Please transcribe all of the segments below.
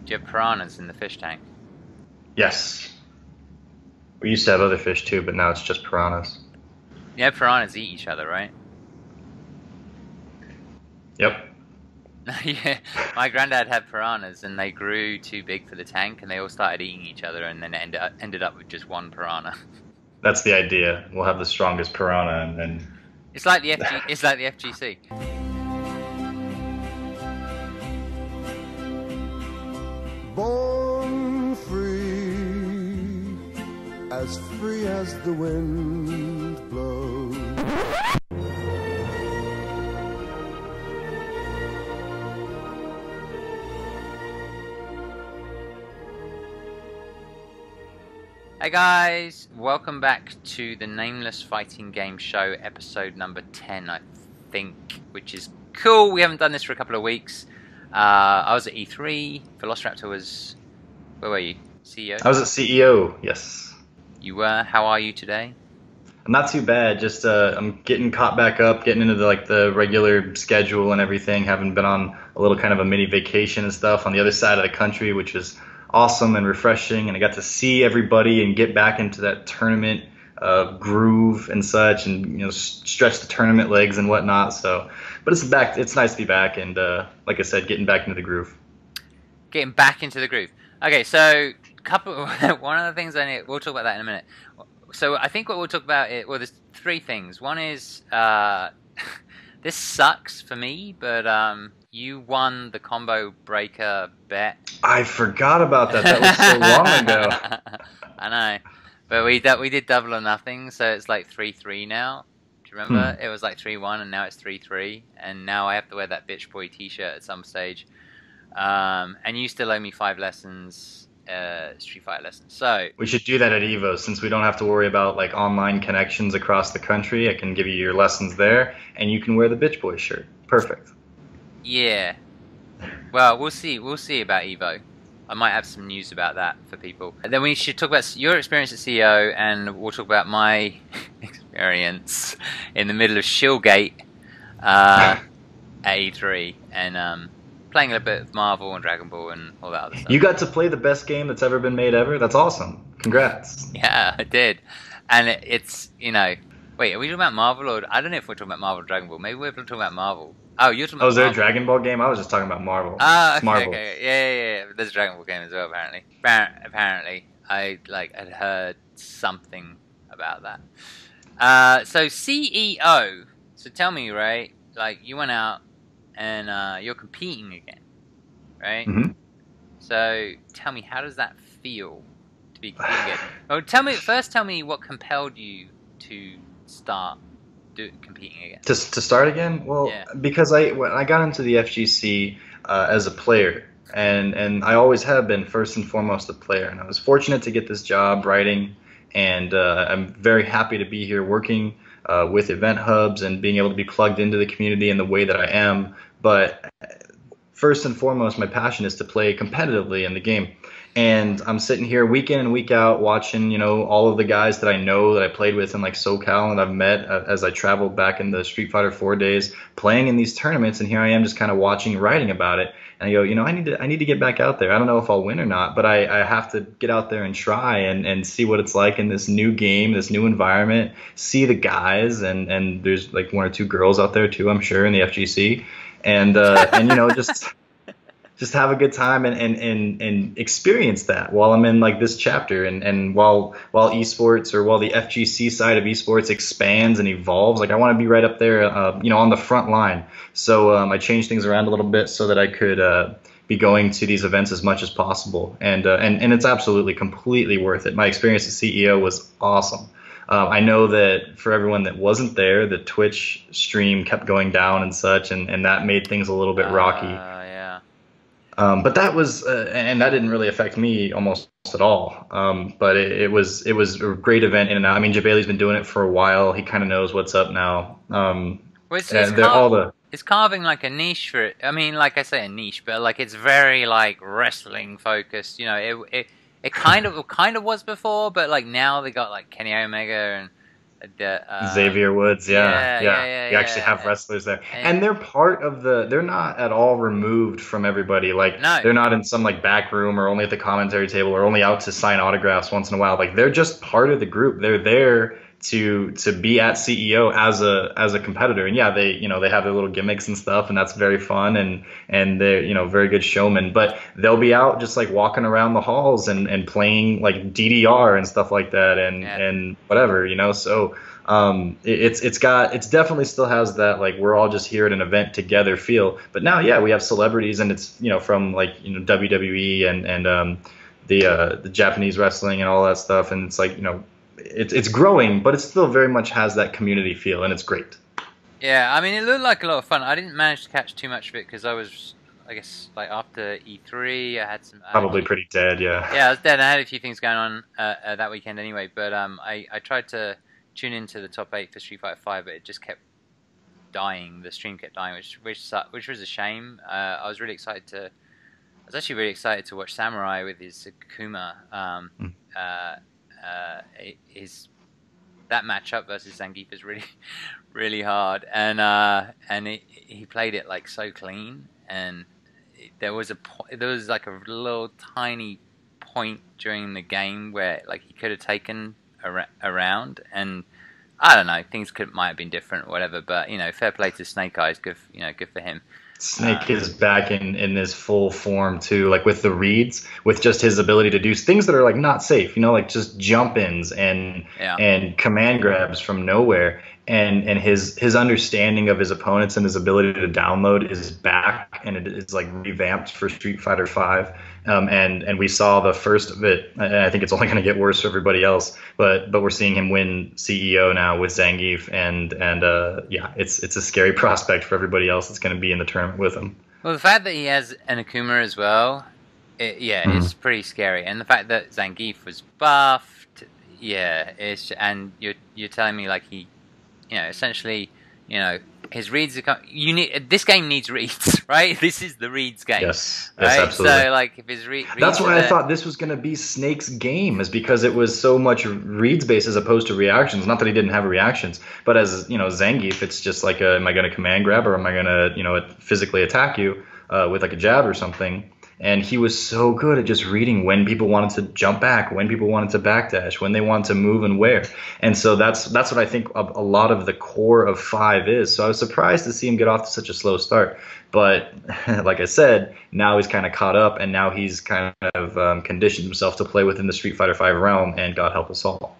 Do you have piranhas in the fish tank? Yes. We used to have other fish too, but now it's just piranhas. Yeah, piranhas eat each other, right? Yep. Yeah, my granddad had piranhas, and they grew too big for the tank, and they all started eating each other, and then it ended up with just one piranha. That's the idea. We'll have the strongest piranha and then It's like the FG. It's like the FGC. Born free as the wind blows. Hey guys, welcome back to the Nameless Fighting Game Show, episode number 10, I think, which is cool. We haven't done this for a couple of weeks. I was at E3. Velociraptor was... Where were you? CEO? I was at CEO, yes. You were? How are you today? Not too bad. Just I'm getting caught back up, getting into the regular schedule and everything. Having been on a little kind of a mini vacation and stuff on the other side of the country, which is awesome and refreshing. And I got to see everybody and get back into that tournament groove and such, and stretch the tournament legs and whatnot. So, but it's back. It's nice to be back, and like I said, getting back into the groove. Getting back into the groove. Okay, so one of the things we'll talk about that in a minute. So I think what we'll talk about well, there's three things. One is this sucks for me, but you won the combo breaker bet. I forgot about that. That was so long ago. I know, but we did double or nothing, so it's like 3-3 now. Do you remember? It was like 3-1, and now it's 3-3, and now I have to wear that bitch boy T-shirt at some stage. And you still owe me 5 lessons. Street Fighter lessons. So we should do that at Evo, since we don't have to worry about like online connections across the country. I can give you your lessons there, and you can wear the bitch boy shirt. Perfect. Yeah. Well, we'll see. We'll see about Evo. I might have some news about that for people. And then we should talk about your experience at CEO, and we'll talk about my experience in the middle of Shillgate at E3, and playing a little bit of Marvel and Dragon Ball and all that other stuff. You got to play the best game that's ever been made ever? That's awesome. Congrats. Yeah, I did. And it's, wait, are we talking about Marvel, or I don't know if we're talking about Marvel or Dragon Ball. Maybe we're talking about Marvel. Oh, you're talking about is there Marvel. a Dragon Ball game? I was just talking about Marvel. Ah, okay, Marvel. Okay. Yeah. There's a Dragon Ball game as well, apparently. Apparently. I had heard something about that. So CEO. So tell me, Ray, you went out and you're competing again, right? Mm-hmm. So tell me, how does that feel to be competing again? Well, tell me what compelled you to start competing again. To start again? Well, yeah. Because when I got into the FGC as a player, and I always have been first and foremost a player, and I was fortunate to get this job writing, and I'm very happy to be here working with event hubs and being able to be plugged into the community in the way that I am. But first and foremost, my passion is to play competitively in the game. And I'm sitting here week in and week out watching, all of the guys that I know that I played with in like SoCal and I've met as I traveled back in the Street Fighter 4 days, playing in these tournaments. And here I am just kind of watching and writing about it. And I go, I need to get back out there. I don't know if I'll win or not, but I have to get out there and try and see what it's like in this new game, this new environment, see the guys. And there's like 1 or 2 girls out there too, I'm sure, in the FGC. And just have a good time and experience that while I'm in like this chapter, and while esports, or while the FGC side of esports expands and evolves. Like I want to be right up there, on the front line. So I changed things around a little bit so that I could be going to these events as much as possible, and it's absolutely completely worth it. My experience as CEO was awesome. I know that for everyone that wasn't there, the Twitch stream kept going down and such, and that made things a little bit rocky. Yeah. But that was, and that didn't really affect me almost at all. But it was a great event in and out. I mean, Jabali's been doing it for a while. He kind of knows what's up now. It's carving like a niche for it. I mean, like I say, a niche, but like it's very like wrestling focused. It kind of was before, but like now they got like Kenny Omega and Xavier Woods, yeah. You actually have wrestlers there, and they're part of they're not at all removed from everybody. Like, no. They're not in some like back room or only at the commentary table or only out to sign autographs once in a while. Like, they're just part of the group. They're there to be at CEO as a competitor, and they have their little gimmicks and stuff, and that's very fun, and they're very good showmen. But they'll be out just like walking around the halls and playing like DDR and stuff like that, and whatever, so it's definitely still has that like we're all just here at an event together feel. But now we have celebrities, and it's from like WWE and the Japanese wrestling and all that stuff, and it's like it's growing, but it still very much has that community feel, and it's great. Yeah, I mean, it looked like a lot of fun. I didn't manage to catch too much of it because I was, I guess, like after E3, I had some... Probably pretty dead, yeah. Yeah, I was dead. I had a few things going on that weekend anyway, but I tried to tune into the top 8 for Street Fighter 5, but it just kept dying. The stream kept dying, which was a shame. I was actually really excited to watch Samurai with his Akuma. That matchup versus Zangief is really, really hard, and he played it like so clean, and there was like a little tiny point during the game where like he could have taken around, and I don't know, things might have been different or whatever, but fair play to Snake Eyes, good for him. Snake is back in his full form too, like with the reads, with just his ability to do things that are like not safe, like just jump ins and command grabs from nowhere, and his understanding of his opponents and his ability to download is back, and it is like revamped for Street Fighter 5. And we saw the first of it, and I think it's only going to get worse for everybody else, but we're seeing him win CEO now with Zangief, and it's a scary prospect for everybody else that's going to be in the tournament with him. Well, the fact that he has an Akuma as well, it's pretty scary, and the fact that Zangief was buffed, and you're telling me like he, essentially, his reads are this game needs reads, right? This is the reads game. Yes, right? Absolutely. So like if his reads that's why I thought this was going to be Snake's game, is because it was so much reads based as opposed to reactions. Not that he didn't have reactions, but as Zangief, it's just like am I going to command grab, or am I going to physically attack you with like a jab or something? And he was so good at just reading when people wanted to jump back, when people wanted to backdash, when they wanted to move and where. And so that's what I think a lot of the core of 5 is. So I was surprised to see him get off to such a slow start. But like I said, now he's kind of caught up, and now he's kind of conditioned himself to play within the Street Fighter 5 realm, and God help us all.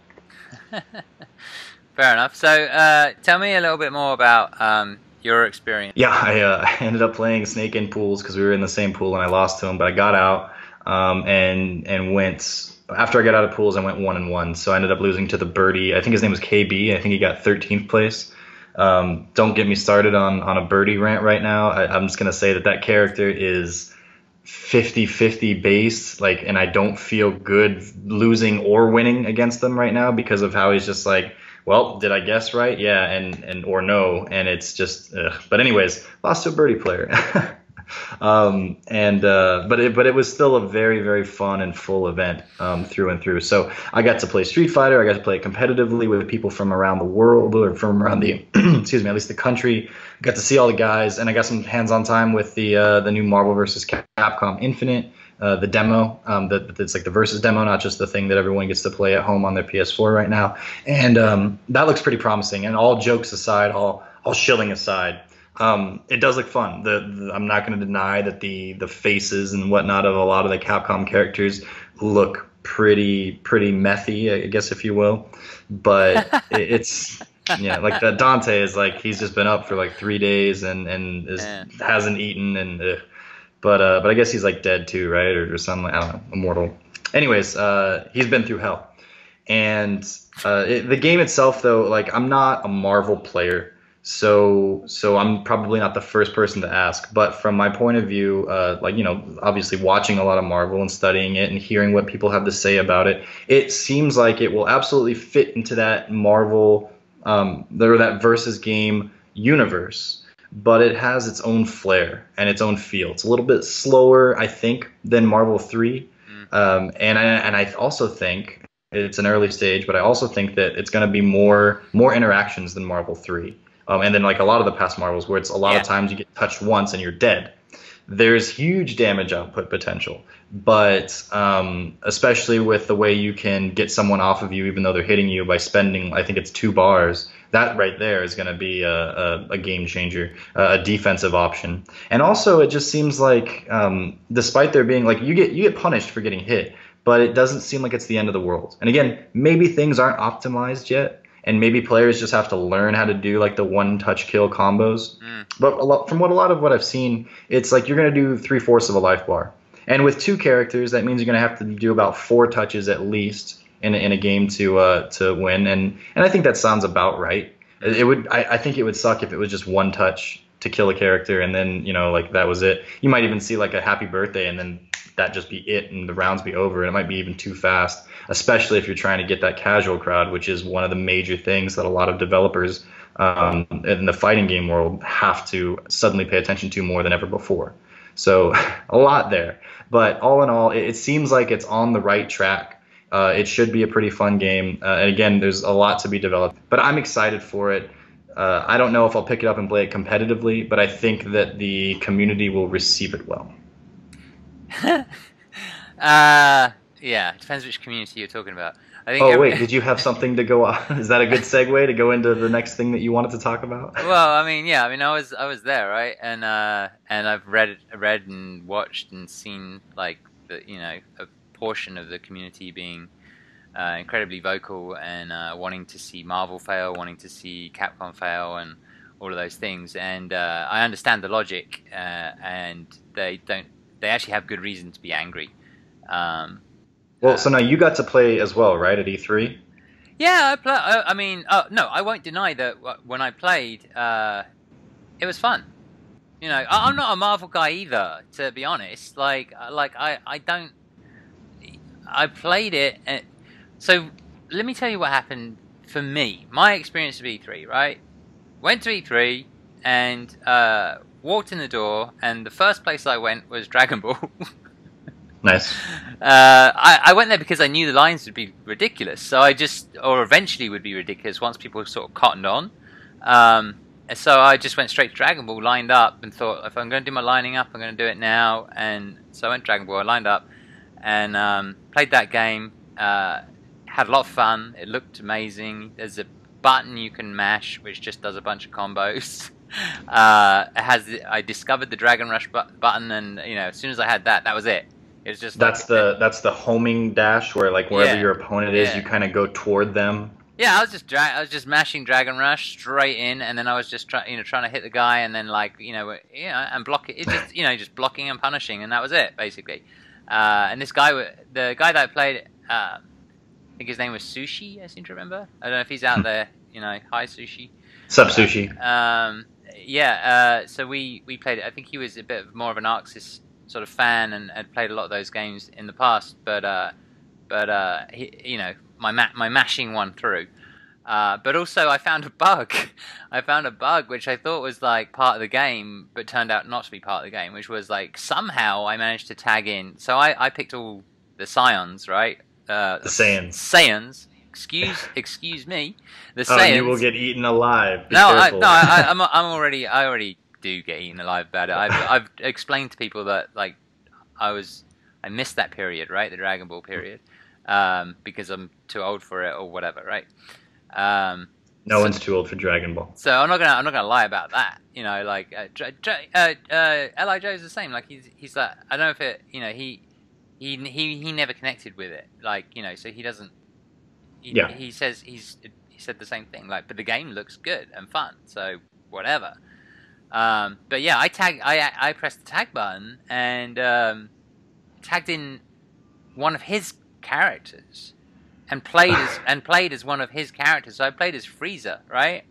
Fair enough. So tell me a little bit more about your experience. Yeah, I ended up playing Snake in pools because we were in the same pool, and I lost to him. But I got out and went. After I got out of pools, I went 1-1. So I ended up losing to the birdie. I think his name was KB. I think he got 13th place. Don't get me started on a birdie rant right now. I'm just gonna say that character is 50-50 base, and I don't feel good losing or winning against them right now because of how he's just like, well, did I guess right? Yeah, and or no, and it's just. But anyways, lost to a birdie player. But it was still a very, very fun and full event through and through. So I got to play Street Fighter. I got to play it competitively with people from around the world, or from around the excuse me, at least the country. Got to see all the guys, and I got some hands-on time with the new Marvel vs. Capcom Infinite. The demo, it's like the versus demo, not just the thing that everyone gets to play at home on their PS4 right now. And that looks pretty promising. And all jokes aside, all shilling aside, it does look fun. I'm not going to deny that the faces and whatnot of a lot of the Capcom characters look pretty methy, I guess, if you will. But it's like that Dante is like, he's just been up for like 3 days and hasn't eaten, and but I guess he's like dead too, right, or something. I don't know, immortal. Anyways, he's been through hell. And the game itself, though, like, I'm not a Marvel player, so I'm probably not the first person to ask. But from my point of view, obviously watching a lot of Marvel and studying it and hearing what people have to say about it, it seems like it will absolutely fit into that Marvel, that versus game universe. But it has its own flair and its own feel. It's a little bit slower, I think, than Marvel 3. And I also think, It's an early stage, but I also think that it's going to be more interactions than Marvel 3. And then like a lot of the past Marvels where it's a lot of times you get touched once and you're dead. There's huge damage output potential, but especially with the way you can get someone off of you even though they're hitting you by spending, I think it's 2 bars, that right there is going to be a game changer, a defensive option. And also it just seems like despite there being like you get punished for getting hit, but it doesn't seem like it's the end of the world. And again, maybe things aren't optimized yet, and maybe players just have to learn how to do like the one-touch kill combos. But from a lot of what I've seen, it's like you're going to do 3/4 of a life bar. And with 2 characters, that means you're going to have to do about 4 touches at least in a game to win. And I think that sounds about right. I think it would suck if it was just 1 touch to kill a character and then, you know, like that was it. You might even see like a happy birthday and then that just be it and the rounds be over, and it might be even too fast, especially if you're trying to get that casual crowd, which is one of the major things that a lot of developers in the fighting game world have to suddenly pay attention to more than ever before. So a lot there, but all in all, it seems like it's on the right track. It should be a pretty fun game, and again, there's a lot to be developed, but I'm excited for it. I don't know if I'll pick it up and play it competitively, but I think that the community will receive it well. Yeah, it depends which community you're talking about. I think wait, did you have something to go on? Is that a good segue to go into the next thing that you wanted to talk about? Well, I mean, yeah, I mean, I was there, right? And I've read and watched and seen like a portion of the community being incredibly vocal and wanting to see Marvel fail, wanting to see Capcom fail, and all of those things. And I understand the logic, and they actually have good reason to be angry. Well, so now you got to play as well, right, at E3? Yeah, I mean, no, I won't deny that when I played, it was fun. You know, I'm not a Marvel guy either, to be honest. I played it, and so let me tell you what happened for me. My experience of E3, right? Went to E3 and walked in the door, and the first place I went was Dragon Ball. Nice. I went there because I knew the lines would be ridiculous, or eventually would be ridiculous once people sort of cottoned on. So I just went straight to Dragon Ball, lined up, and thought, if I'm going to do my lining up, I'm going to do it now. And so I went to Dragon Ball, I lined up, and played that game. Had a lot of fun. It looked amazing. There's a button you can mash, which just does a bunch of combos. I discovered the Dragon Rush button, and as soon as I had that was it. It's just that's the homing dash where like wherever your opponent is, you kind of go toward them. Yeah, I was just mashing Dragon Rush straight in, and then I was just trying to hit the guy, and then and block it. It's just just blocking and punishing, and that was it basically. And this guy, the guy that I played, I think his name was Sushi. I seem to remember. I don't know if he's out there. Hi Sushi. Sup Sushi. So we played it. I think he was a bit more of an Arc Sys sort of fan and had played a lot of those games in the past, but my mashing won through. But also I found a bug. I found a bug which I thought was like part of the game, but turned out not to be part of the game, which was like somehow I managed to tag in. So I picked all the Scions, right? The Saiyans. Saiyans. Excuse me. The Saiyans. Oh, you will get eaten alive. Be careful. I already do get eaten alive about it. I've explained to people that like I missed that period, right? The Dragon Ball period, because I'm too old for it or whatever, right? No one's too old for Dragon Ball. So I'm not gonna lie about that. Like Li Joe's the same. Like he's like, I don't know if it. He never connected with it. Like so he doesn't. He says he said the same thing. Like, but the game looks good and fun. So whatever. But yeah, I pressed the tag button and tagged in one of his characters and played as one of his characters. So I played as Frieza, right?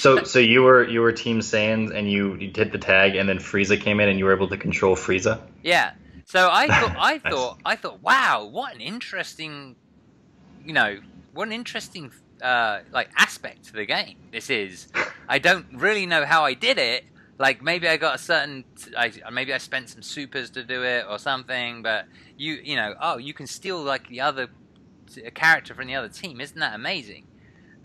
So you were Team Saiyans and you did the tag, and then Frieza came in and you were able to control Frieza. Yeah. So I thought, wow, what an interesting, like aspect to the game this is. I don't really know how I did it. Like maybe I got maybe I spent some supers to do it or something. But you can steal like the other a character from the other team. Isn't that amazing?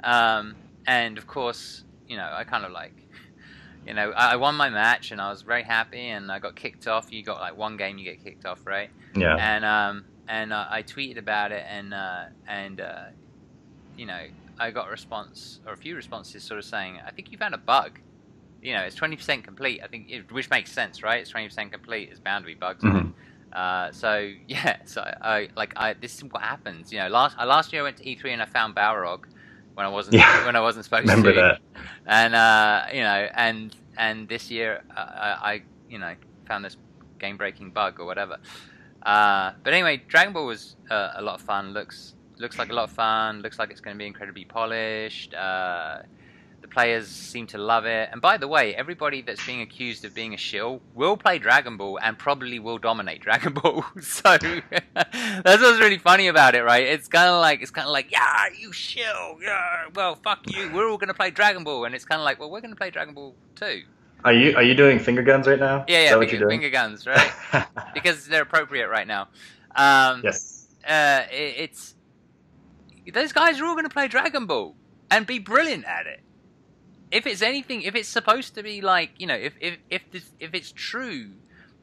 And of course, you know, I kind of like, you know, I won my match and I was very happy, and I got kicked off. You got like one game, you get kicked off, right? Yeah. And I tweeted about it, and you know, I got a response, or a few responses, sort of saying, I think you found a bug. You know, it's 20% complete. I think, which makes sense, right? It's 20% complete. There's bound to be bugs. So yeah, so this is what happens. You know, last year I went to E3 and I found Balrog when I wasn't supposed Remember to. that. And you know, and this year I you know, found this game-breaking bug or whatever. But anyway, Dragon Ball was a lot of fun. Looks like a lot of fun. Looks like it's going to be incredibly polished. The players seem to love it. And by the way, everybody that's being accused of being a shill will play Dragon Ball and probably will dominate Dragon Ball. So that's what's really funny about it, right? It's kind of like, yeah, you shill, yeah, well, fuck you. We're all going to play Dragon Ball, and it's kind of like, well, we're going to play Dragon Ball too. Are you doing finger guns right now? Yeah, finger guns, right? Because they're appropriate right now. Yes. It's those guys are all going to play Dragon Ball and be brilliant at it. If it's anything, if it's supposed to be like, you know, if it's true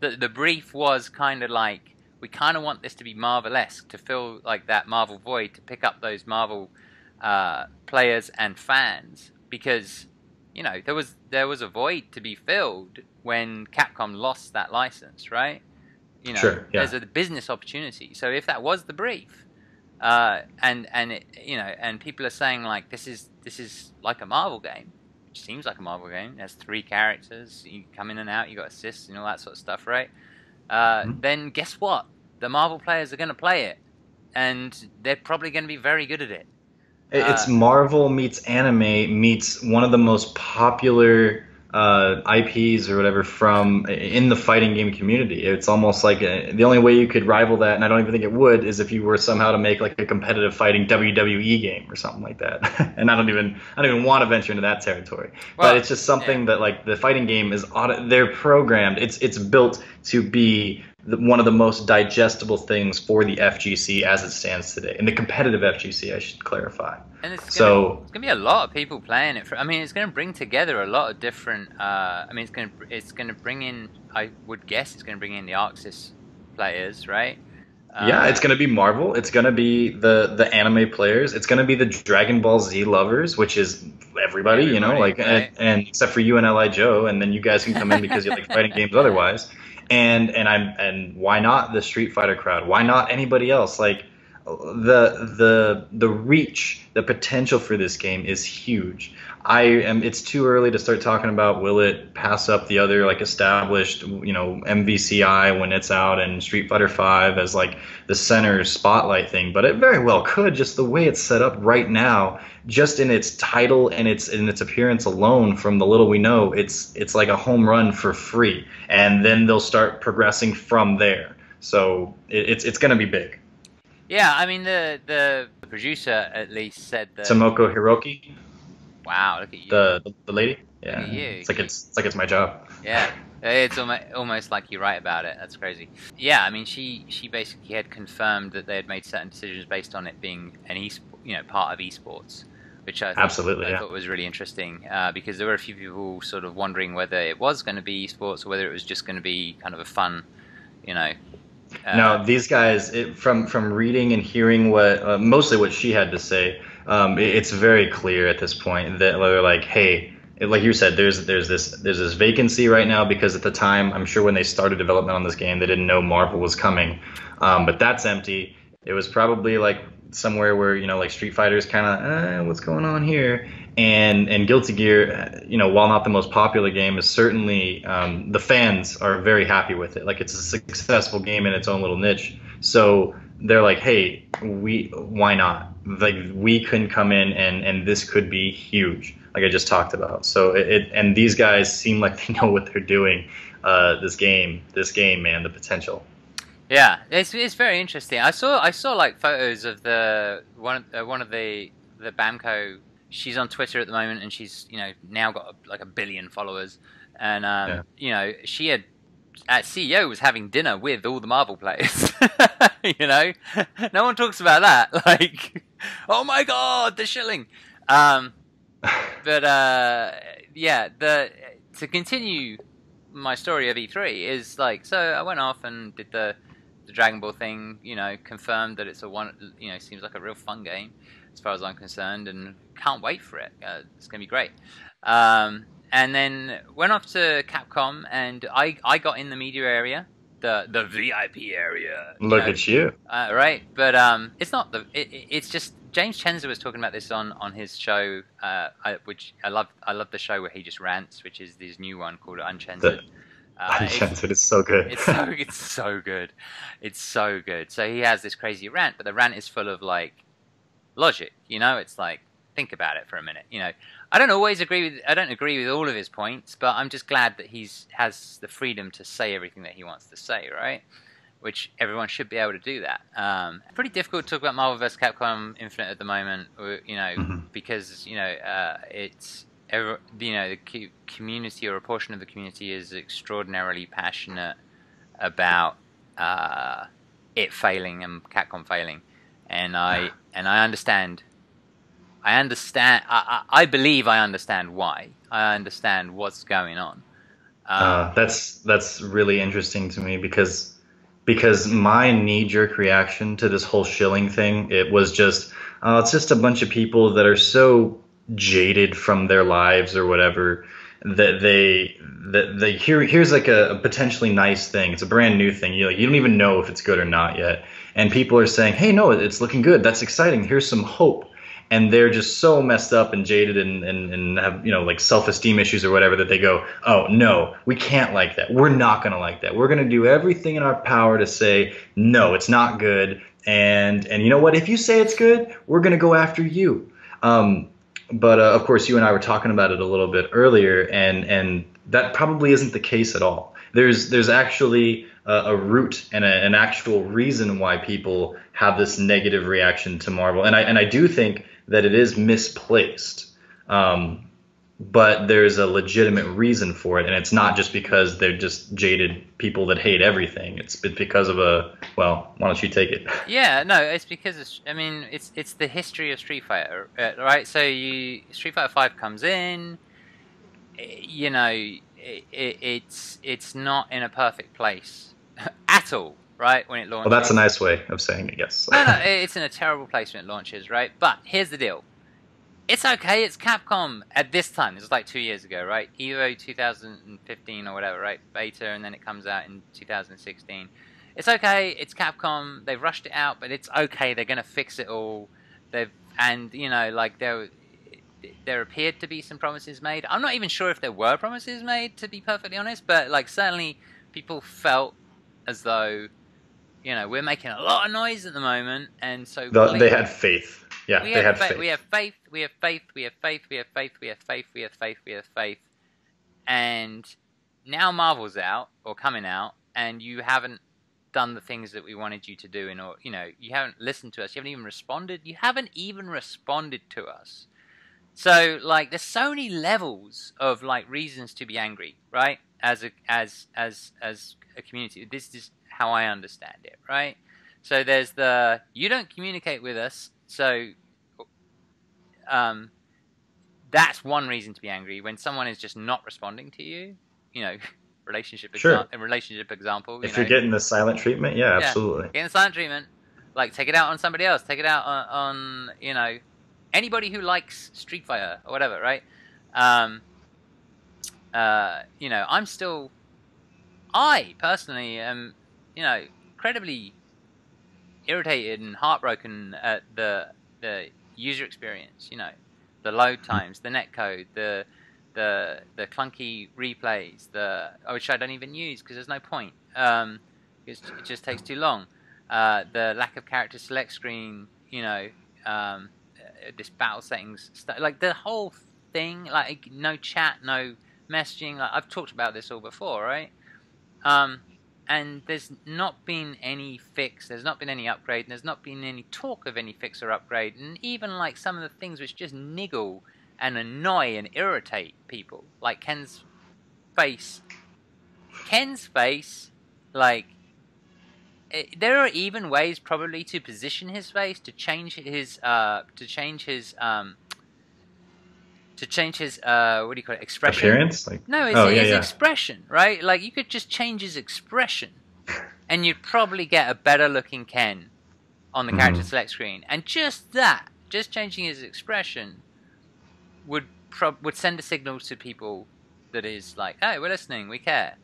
that the brief was kind of like, we kind of want this to be Marvel-esque, to fill like that Marvel void, to pick up those Marvel players and fans, because, you know, there was a void to be filled when Capcom lost that license, right? You know, sure, yeah. There's a business opportunity. So if that was the brief, and it, you know, and people are saying like, this is like a Marvel game. Seems like a Marvel game. There's 3 characters. You come in and out. You got assists and all that sort of stuff, right? Then guess what? The Marvel players are going to play it, and they're probably going to be very good at it. It's Marvel meets anime meets one of the most popular IPs or whatever from in the fighting game community. It's almost like the only way you could rival that, and I don't even think it would, is if you were somehow to make like a competitive fighting WWE game or something like that. And I don't even want to venture into that territory. Well, but it's just something that, like, the fighting game is they're programmed. It's built to be one of the most digestible things for the FGC as it stands today, and the competitive FGC, I should clarify. And it's going to be a lot of people playing it. I mean, it's going to bring together a lot of different. I mean, it's going to bring in. I would guess it's going to bring in the Arxis players, right? Yeah, it's going to be Marvel. It's going to be the anime players. It's going to be the Dragon Ball Z lovers, which is everybody, you know, like, right? and except for you and Li Joe, and then you guys can come in because you like fighting games otherwise. And why not the Street Fighter crowd? Why not anybody else? Like, the reach, the potential for this game is huge. It's too early to start talking about will it pass up the other like established, you know, MVCI when it's out, and Street Fighter V as like the center spotlight thing, but it very well could, just the way it's set up right now, just in its title and its appearance alone. From the little we know, it's like a home run for free, and then they'll start progressing from there. So it's going to be big. Yeah, I mean the producer at least said that. Tomoko Hiroki. Wow, look at you. The lady. Yeah. Look at you. It's like it's my job. Yeah, it's almost like you write about it. That's crazy. Yeah, I mean she basically had confirmed that they had made certain decisions based on it being an part of esports, which I thought was really interesting, because there were a few people sort of wondering whether it was going to be esports or whether it was just going to be kind of a fun, you know. No, these guys, from reading and hearing what mostly what she had to say, it's very clear at this point that they're like, hey, like you said, there's this vacancy right now, because at the time, I'm sure when they started development on this game, they didn't know Marvel was coming, but that's empty. It was probably like somewhere where, you know, like Street Fighter's kind of what's going on here, and Guilty Gear, you know, while not the most popular game, is certainly the fans are very happy with it. Like, it's a successful game in its own little niche. So they're like, hey, why not? Like, we can come in and this could be huge, like I just talked about. So and these guys seem like they know what they're doing. This game, man, the potential. Yeah, it's very interesting. I saw like photos of one of the Bamco. She's on Twitter at the moment, and she's, you know, now got like 1 billion followers, and you know, she had at CEO was having dinner with all the Marvel players. You know, no one talks about that. Like, oh my God, the shilling. But yeah, to continue my story of E3 is like, so I went off and did the Dragon Ball thing. You know, confirmed that it's seems like a real fun game as far as I'm concerned, and can't wait for it. It's gonna be great. And then went off to Capcom, and I got in the media area, the VIP area. Look at you. Right, but it's not it's just James Chenza was talking about this on his show, which I love. I love the show where he just rants, which is this new one called Unchensored. Unchensored is so good. It's so good. It's so good. So he has this crazy rant, but the rant is full of like logic. You know, it's like, think about it for a minute. You know, I don't agree with all of his points, but I'm just glad that has the freedom to say everything that he wants to say, right? Which everyone should be able to do that. Pretty difficult to talk about Marvel vs. Capcom Infinite at the moment, you know, because it's the community, or a portion of the community, is extraordinarily passionate about it failing and Capcom failing, and I understand. I believe I understand why. I understand what's going on. That's really interesting to me because my knee-jerk reaction to this whole shilling thing, it was just, it's just a bunch of people that are so jaded from their lives or whatever that here's like a potentially nice thing. It's a brand new thing. You don't even know if it's good or not yet, and people are saying, hey, no, it's looking good. That's exciting. Here's some hope. And they're just so messed up and jaded and have, like self-esteem issues or whatever, that they go, oh, no, we can't like that. We're not going to like that. We're going to do everything in our power to say, no, it's not good. And you know what? If you say it's good, we're going to go after you. But of course, you and I were talking about it a little bit earlier, and that probably isn't the case at all. There's actually a root and an actual reason why people have this negative reaction to Marvel. And I do think that it is misplaced, but there's a legitimate reason for it, and it's not just because they're just jaded people that hate everything. It's because of well, why don't you take it? Yeah, no, it's because it's the history of Street Fighter, right? So Street Fighter 5 comes in, you know, it's not in a perfect place at all. Right, when it launches. Well, that's a nice way of saying it, yes. No, it's in a terrible place when it launches, right? But here's the deal. It's okay, it's Capcom at this time. This was like 2 years ago, right? Evo 2015 or whatever, right? Beta, and then it comes out in 2016. It's okay, it's Capcom. They've rushed it out, but it's okay. They're going to fix it all. There appeared to be some promises made. I'm not even sure if there were promises made, to be perfectly honest, but like certainly people felt as though, we're making a lot of noise at the moment, and so they had faith. Yeah, they had faith. We have faith. We have faith. We have faith. We have faith. We have faith. We have faith. We have faith. And now Marvel's out or coming out, and you haven't done the things that we wanted you to do, you haven't listened to us. You haven't even responded. You haven't even responded to us. So like, there's so many levels of like reasons to be angry, right? As a community, this is how I understand it, right? So there's you don't communicate with us, so that's one reason to be angry, when someone is just not responding to you, relationship example. If you're getting the silent treatment, yeah, absolutely. Getting the silent treatment, like take it out on somebody else, take it out on anybody who likes Street Fighter or whatever, right? I personally am, incredibly irritated and heartbroken at the user experience, the load times, the netcode, the clunky replays, which I don't even use because there's no point, because it just takes too long. The lack of character select screen, this battle settings stuff, like the whole thing, like no chat, no messaging. Like I've talked about this all before, right? And there's not been any fix, there's not been any upgrade, and there's not been any talk of any fix or upgrade, and even like some of the things which just niggle and annoy and irritate people, like Ken's face Ken's face, like, there are even ways probably to position his face, to change his what do you call it, expression? Appearance? Like, No, it's his expression, right? Like, you could just change his expression, and you'd probably get a better looking Ken on the character select screen. And just changing his expression would send a signal to people that is like, hey, we're listening, we care.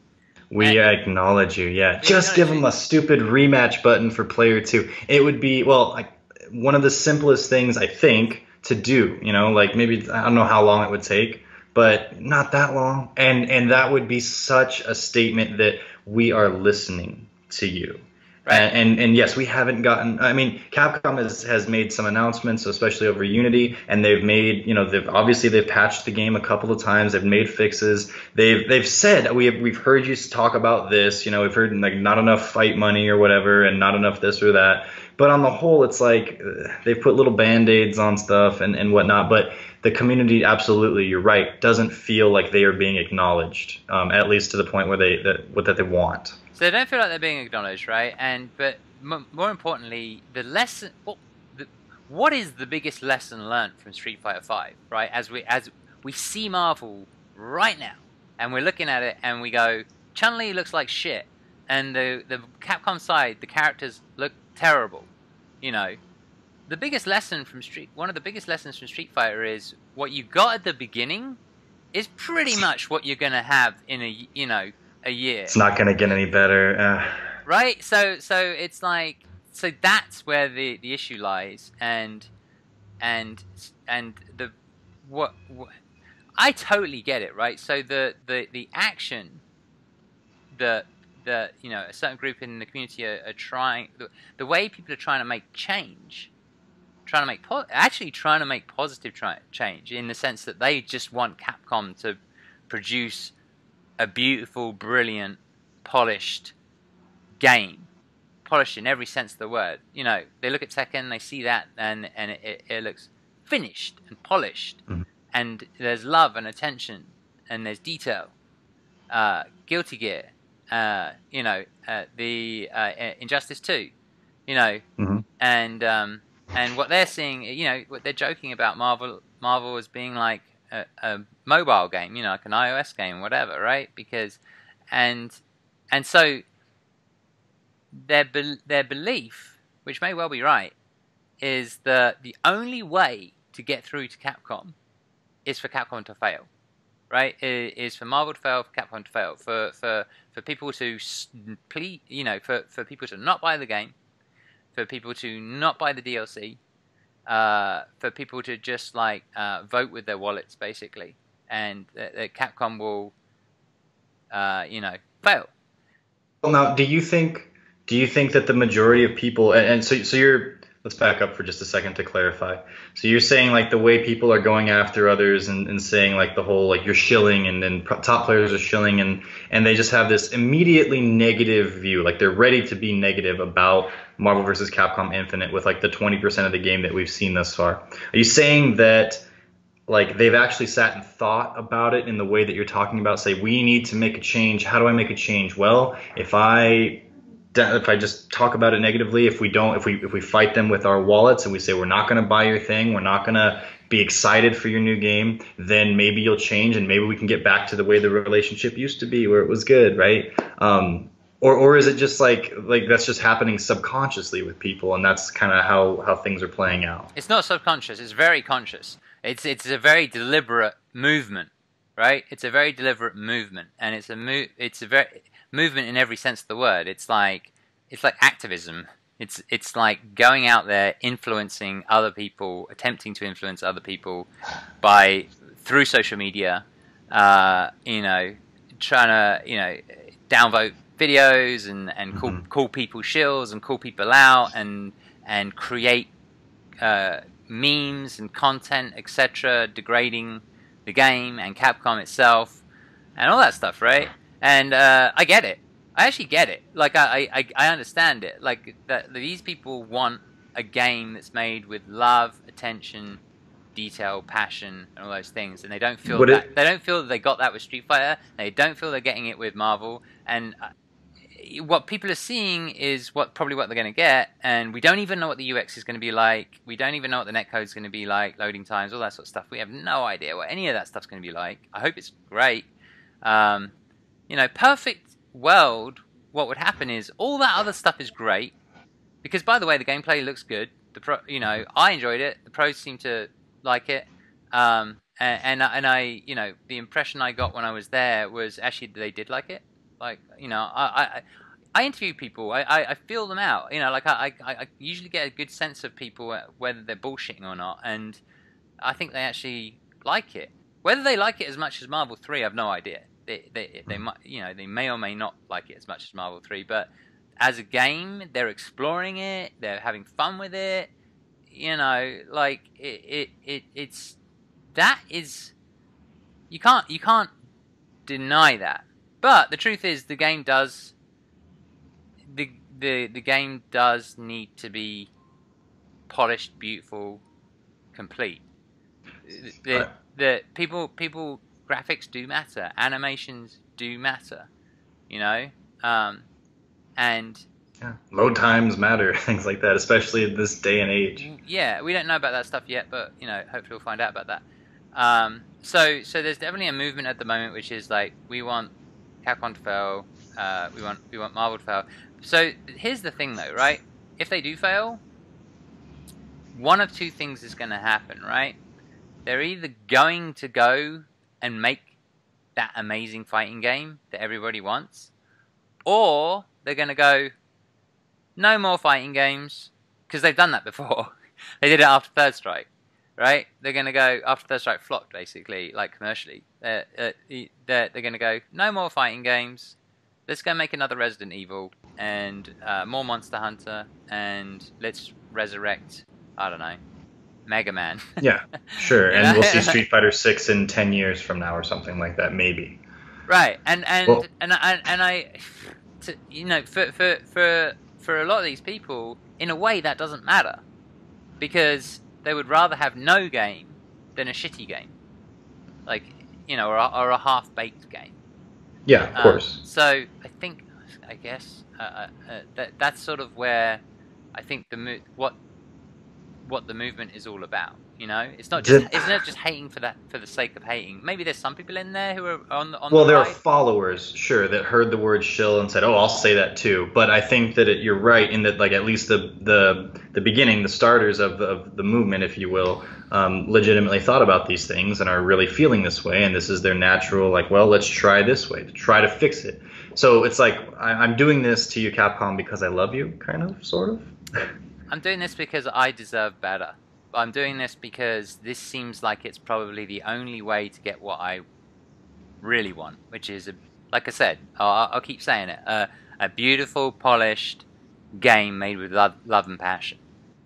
We acknowledge you, yeah. Just give him a stupid rematch button for player 2. It would be, well, like, one of the simplest things, I think, to do. You know, like, maybe, I don't know how long it would take, but not that long. And that would be such a statement that we are listening to you. Right. And yes, we haven't gotten. I mean, Capcom has made some announcements, especially over Unity, and they've made, you know, they've patched the game a couple of times. They've made fixes. They've said we've heard you talk about this. You know, we've heard like not enough fight money or whatever, and not enough this or that. But on the whole, it's like they've put little band-aids on stuff and whatnot. But the community, absolutely, you're right, doesn't feel like they are being acknowledged, at least to the point where that they want. So they don't feel like they're being acknowledged, right? But more importantly, the lesson. What is the biggest lesson learned from Street Fighter V, right? As we see Marvel right now, and we're looking at it, and we go, Chun-Li looks like shit, and the Capcom side, the characters look terrible. You know, one of the biggest lessons from Street Fighter is what you got at the beginning is pretty much what you're gonna have in a year. It's not gonna get any better, right? So it's like, so that's where the issue lies, and the what I totally get it, right? So the action that you know, a certain group in the community are trying, the way people are trying to make change, trying to make positive change, in the sense that they just want Capcom to produce a beautiful, brilliant, polished game. Polished in every sense of the word. You know, they look at Tekken, they see that, and it looks finished and polished. And there's love and attention, and there's detail. Guilty Gear, you know, the Injustice 2, you know, and what they're seeing, you know, what they're joking about Marvel as being like a mobile game, you know, like an iOS game, whatever, right? Because, and so their belief, which may well be right, is that the only way to get through to Capcom is for Capcom to fail, right? Is for Marvel to fail, for Capcom to fail, for people to you know, for people to not buy the game, for people to not buy the DLC. For people to just like vote with their wallets, basically, and that Capcom will, you know, fail. Well, now, do you think that the majority of people, and so you're, let's back up for just a second to clarify. So you're saying like the way people are going after others and saying like the whole like you're shilling, and then top players are shilling, and they just have this immediately negative view, like they're ready to be negative about Marvel vs. Capcom Infinite with like the 20% of the game that we've seen thus far. Are you saying that like they've actually sat and thought about it in the way that you're talking about? Say, we need to make a change. How do I make a change? Well, if I just talk about it negatively, if we fight them with our wallets and we say we're not going to buy your thing, we're not going to be excited for your new game, then maybe you'll change, and maybe we can get back to the way the relationship used to be, where it was good, right? Or is it just like that's just happening subconsciously with people, and that's kind of how things are playing out? It's not subconscious. It's very conscious. It's a very deliberate movement, right? It's a very deliberate movement, and it's a very movement in every sense of the word. It's like activism. It's like going out there, influencing other people, attempting to influence other people through social media. You know, trying to, you know, downvote videos and call people shills and call people out and create memes and content, etc., degrading the game and Capcom itself and all that stuff, right? And I get it. I actually get it. Like I understand it. Like that these people want a game that's made with love, attention, detail, passion, and all those things, and they don't feel Would that it- they don't feel that they got that with Street Fighter. They don't feel they're getting it with Marvel, and what people are seeing is probably what they're going to get, and we don't even know what the UX is going to be like. We don't even know what the netcode is going to be like, loading times, all that sort of stuff. We have no idea what any of that stuff's going to be like. I hope it's great. You know, perfect world, what would happen is all that other stuff is great, because by the way, the gameplay looks good. You know, I enjoyed it. The pros seem to like it, and I, you know, the impression I got when I was there was actually they did like it. Like, you know, I interview people. I feel them out. You know, like I usually get a good sense of people whether they're bullshitting or not, and I think they actually like it. Whether they like it as much as Marvel 3, I have no idea. They might, you know, they may or may not like it as much as Marvel 3, but as a game, they're exploring it. They're having fun with it. You know, like it's that is you can't deny that. But the truth is, the game does the game does need to be polished, beautiful, complete. The people graphics do matter, animations do matter, you know, and yeah, load times matter, things like that, especially in this day and age. Yeah, we don't know about that stuff yet, but you know, hopefully we'll find out about that. So there's definitely a movement at the moment, which is like we want Capcom to fail, we want Marvel to fail. So here's the thing, though, right? If they do fail, one of two things is going to happen, right? They're either going to go and make that amazing fighting game that everybody wants, or they're going to go, no more fighting games, because they've done that before. They did it after Third Strike, right? They're going to go, after Third Strike flopped, basically, like commercially. They're going to go, no more fighting games, let's go make another Resident Evil, and more Monster Hunter, and let's resurrect, I don't know, Mega Man. Yeah, sure. And we'll see Street Fighter 6 in 10 years from now or something like that, maybe. Right, and Well, you know, for a lot of these people, in a way, that doesn't matter, because they would rather have no game than a shitty game, like, you know, or a half-baked game. yeah, of course. So I guess that's sort of where I think what the movement is all about. You know, it's not just isn't it just hating for the sake of hating. Maybe there's some people in there who are on Well, the there are right. followers, sure, that heard the word shill and said, "Oh, I'll say that too." But I think that you're right in that, like, at least the beginning, the starters of the movement, if you will, legitimately thought about these things and are really feeling this way, and this is their natural, like, well, let's try this way to try to fix it. So it's like I'm doing this to you, Capcom, because I love you, kind of, sort of. I'm doing this because I deserve better. I'm doing this because this seems like it's probably the only way to get what I really want, which is, like I said, I'll keep saying it, a beautiful, polished game made with love and passion.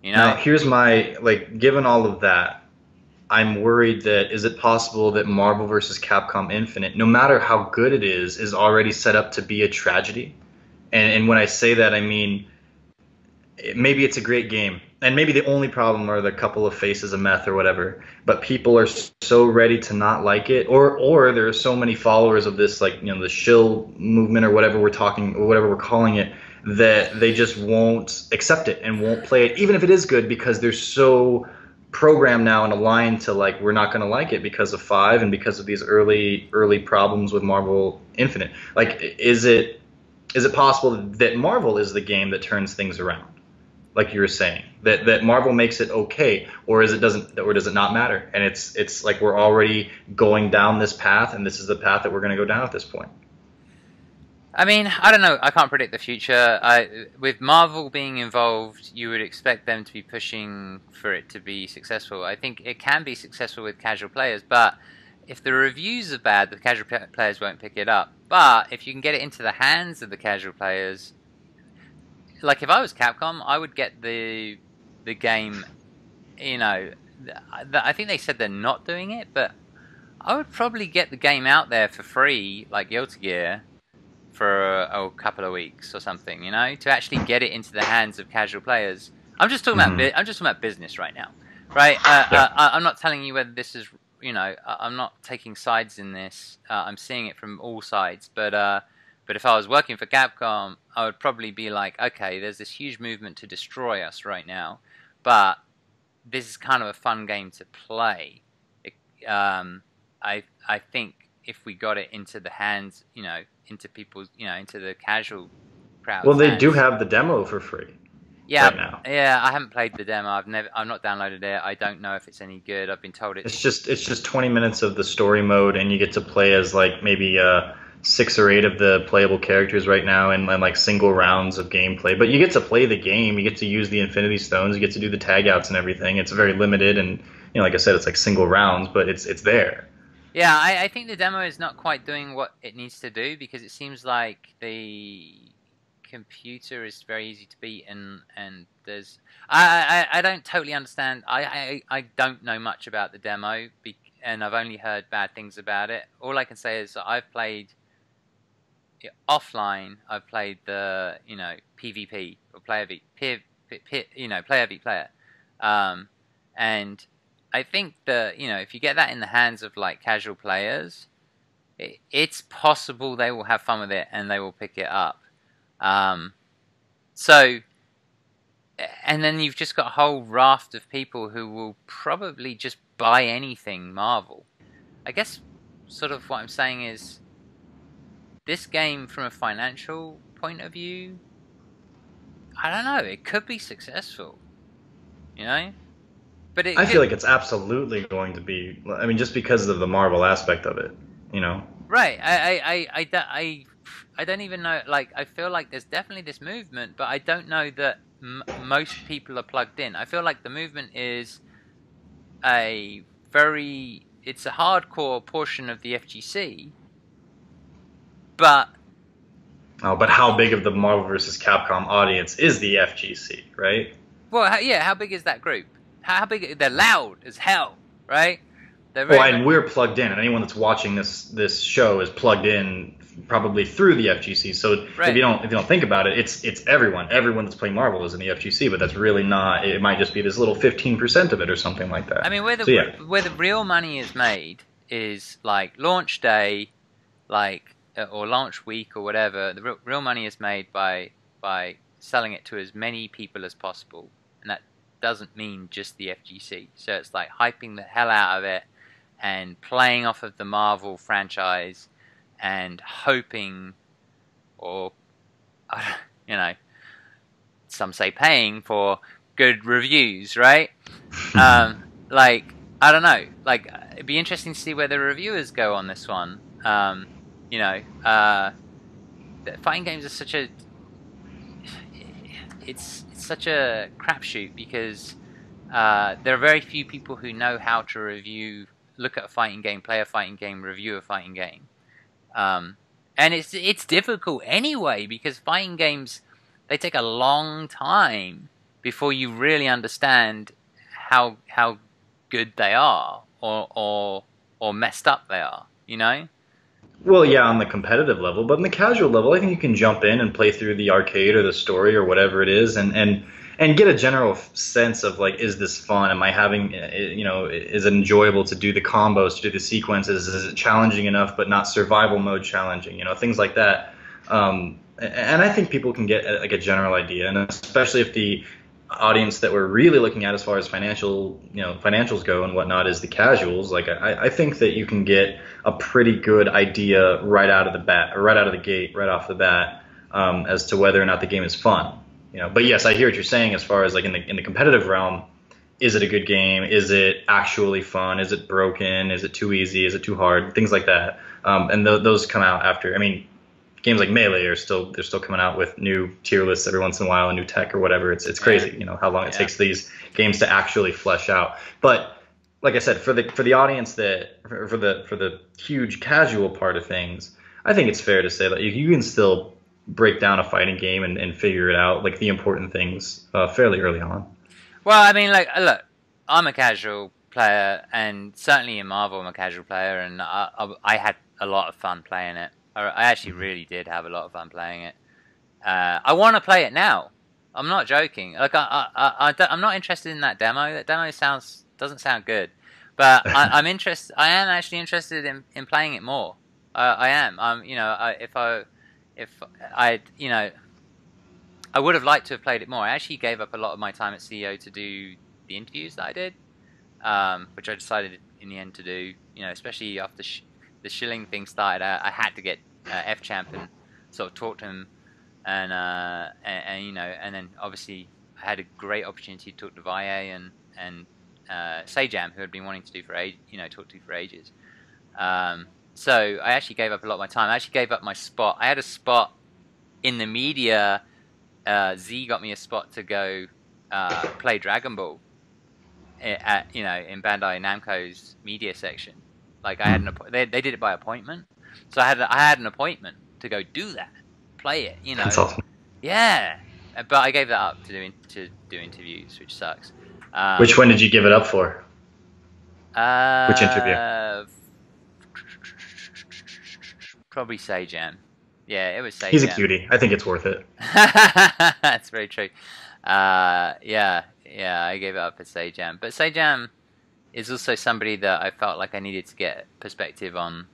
You know? Now, here's my, like, given all of that, I'm worried that is it possible that Marvel vs. Capcom Infinite, no matter how good it is already set up to be a tragedy? And when I say that, I mean, maybe it's a great game, and maybe the only problem are the couple of faces of meth or whatever, but people are so ready to not like it, or there are so many followers of this, like, you know, the shill movement or whatever we're calling it, that they just won't accept it and won't play it, even if it is good, because they're so programmed now and aligned to, like, we're not going to like it because of 5 and because of these early problems with Marvel Infinite. Like, is it possible that Marvel is the game that turns things around, like you were saying, that Marvel makes it okay, or does it not matter, and it's like we're already going down this path, and this is the path that we're going to go down at this point? I mean, I don't know. I can't predict the future. With Marvel being involved, you would expect them to be pushing for it to be successful. I think it can be successful with casual players, but if the reviews are bad, the casual players won't pick it up. But if you can get it into the hands of the casual players, like if I was Capcom, I would get the game, you know, I think they said they're not doing it, but I would probably get the game out there for free, like Guilty Gear, for a couple of weeks or something, you know, to actually get it into the hands of casual players. I'm just talking about business right now. right? I'm not telling you whether this is, you know, I'm not taking sides in this. I'm seeing it from all sides. But if I was working for Capcom, I would probably be like, okay, there's this huge movement to destroy us right now, but this is kind of a fun game to play. I think if we got it into the hands, you know, into people's, you know, into the casual crowd. Well, they do have the demo for free. Yeah, right now. Yeah, I haven't played the demo. I've not downloaded it. I don't know if it's any good. I've been told it's just 20 minutes of the story mode, and you get to play as like maybe 6 or 8 of the playable characters right now, and like single rounds of gameplay. But you get to play the game. You get to use the Infinity Stones. You get to do the tag outs and everything. It's very limited, and you know, like I said, it's like single rounds, but it's there. Yeah, I think the demo is not quite doing what it needs to do, because it seems like the computer is very easy to beat, and there's I don't totally understand. I don't know much about the demo, and I've only heard bad things about it. All I can say is that I've played offline. I've played the, you know, PvP or player v player, and I think that, you know, if you get that in the hands of like casual players, it's possible they will have fun with it and they will pick it up. So, and then you've just got a whole raft of people who will probably just buy anything Marvel. I guess sort of what I'm saying is, this game from a financial point of view, I don't know, it could be successful, you know? But I feel like it's absolutely going to be. I mean, just because of the Marvel aspect of it, you know. Right. I don't even know. Like, I feel like there's definitely this movement, but I don't know that most people are plugged in. I feel like the movement is it's a hardcore portion of the FGC, but. Oh, but how big of the Marvel vs. Capcom audience is the FGC, right? Well, yeah. How big is that group? How big? They're loud as hell, right? And we're plugged in, and anyone that's watching this show is plugged in probably through the FGC. So right. if you don't think about it, it's everyone that's playing Marvel is in the FGC, but that's really not. It might just be this little 15% of it or something like that. I mean, where the real money is made is like launch day, like or launch week or whatever. The real money is made by selling it to as many people as possible, and that doesn't mean just the FGC. So it's like hyping the hell out of it and playing off of the Marvel franchise and hoping, or you know, some say paying for good reviews, right? Like, I don't know, like, it'd be interesting to see where the reviewers go on this one. You know, fighting games are such a it's such a crapshoot, because there are very few people who know how to look at a fighting game, play a fighting game, review a fighting game. And it's difficult anyway, because fighting games, they take a long time before you really understand how good they are, or messed up they are, you know? Well, yeah, on the competitive level, but on the casual level, I think you can jump in and play through the arcade or the story or whatever it is, and get a general sense of, like, is this fun? Am I having, you know, is it enjoyable to do the combos, to do the sequences? Is it challenging enough but not survival mode challenging? You know, things like that. And I think people can get like a general idea, and especially if the audience that we're really looking at as far as financials go and whatnot is the casuals. Like, I think that you can get a pretty good idea right out of the gate, right off the bat, as to whether or not the game is fun. You know, but yes, I hear what you're saying as far as like in the competitive realm. Is it a good game? Is it actually fun? Is it broken? Is it too easy? Is it too hard? Things like that. And those come out after. I mean, games like Melee they're still coming out with new tier lists every once in a while, and new tech or whatever. It's crazy, you know, how long it takes these games to actually flesh out. But like I said, for the audience for the huge casual part of things, I think it's fair to say that you can still break down a fighting game and figure it out, like the important things, fairly early on. Well, I mean, like, look, I'm a casual player, and certainly in Marvel I'm a casual player, and I had a lot of fun playing it. I actually really did have a lot of fun playing it. I want to play it now. I'm not joking. Like, I'm not interested in that demo. That demo sounds Doesn't sound good. But I'm interested. I am actually interested in playing it more. I am. You know, if I, you know, I would have liked to have played it more. I actually gave up a lot of my time at CEO to do the interviews that I did, which I decided in the end to do. You know, especially after the shilling thing started, I had to get F-Champ and sort of talk to him, and you know, and then obviously I had a great opportunity to talk to Valle and Sajam, who had been wanting to do for talk to for ages. So I actually gave up a lot of my time. I actually gave up my spot. I had a spot in the media. Z got me a spot to go play Dragon Ball in Bandai Namco's media section. Like I had they did it by appointment, so I had an appointment to go do that, play it. You know, That's awesome. Yeah, but I gave that up to do interviews, which sucks. Which one did you give it up for? Which interview? Probably Sajam. Yeah, it was Sajam. He's a cutie. I think it's worth it. That's very true. Yeah, I gave it up for Sajam. But Sajam is also somebody that I felt like I needed to get perspective on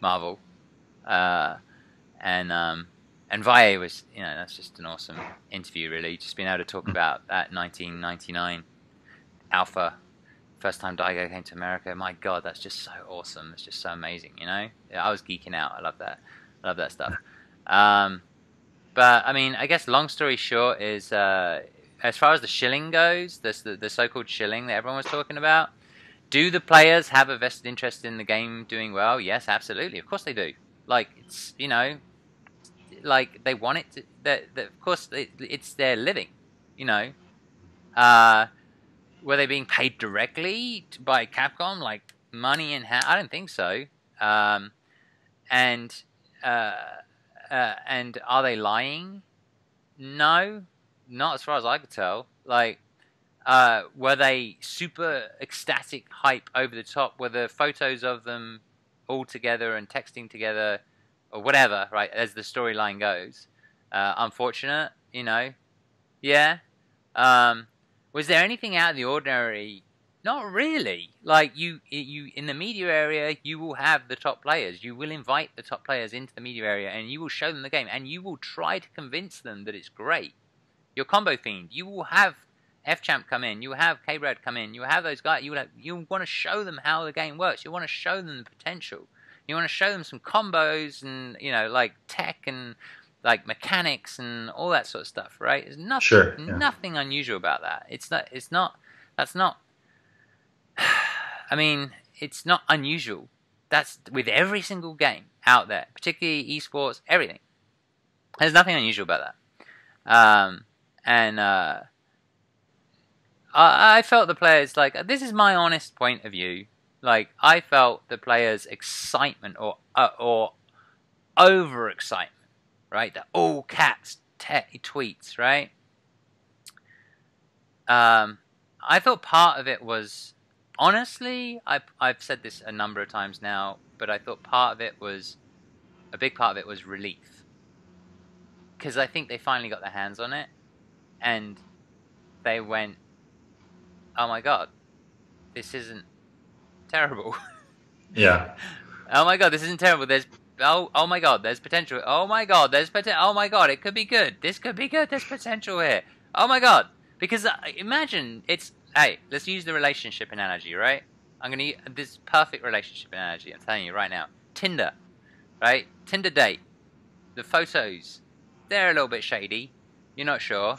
Marvel. And Valle was, you know, that's just an awesome interview, really. Just being able to talk about that 1999 Alpha, first time Daigo came to America. My God, that's just so awesome. It's just so amazing, you know? Yeah, I was geeking out. I love that. I love that stuff. But, I mean, I guess long story short is, as far as the shilling goes, the so-called shilling that everyone was talking about, do the players have a vested interest in the game doing well? Yes, absolutely. Of course they do. Like, it's, you know, like they want it to, of course it's their living, you know. Were they being paid directly by Capcom, like money in hand? I don't think so. And are they lying? No, not as far as I could tell. Like, were they super ecstatic hype over the top? Were the photos of them all together and texting together or whatever, right, as the storyline goes, unfortunate, you know? Yeah. Was there anything out of the ordinary? Not really. Like, you in the media area, you will have the top players. You will invite the top players into the media area, and you will show them the game, and you will try to convince them that it's great. Your combo fiend, you will have F-Champ come in, you will have K-Brad come in, you will have those guys, you want to show them how the game works, you want to show them the potential. You want to show them some combos and, you know, like tech and like mechanics and all that sort of stuff, right? There's nothing unusual about that. I mean, it's not unusual. That's with every single game out there, particularly esports, everything. There's nothing unusual about that. I felt the players, like, this is my honest point of view. Like, I felt the players' excitement or overexcitement, right? The all caps tweets, right? I thought part of it was, honestly, I've said this a number of times now, but I thought a big part of it was relief. Because I think they finally got their hands on it, and they went, oh my God, this isn't terrible. Yeah. Oh my God, this isn't terrible. There's oh my God, there's potential. Oh my God, there's potential. Oh my God, it could be good. This could be good. There's potential here. Oh my God, because imagine hey, let's use the relationship analogy, right? I'm gonna use this perfect relationship analogy. I'm telling you right now. Tinder, right? Tinder date. The photos, they're a little bit shady. You're not sure.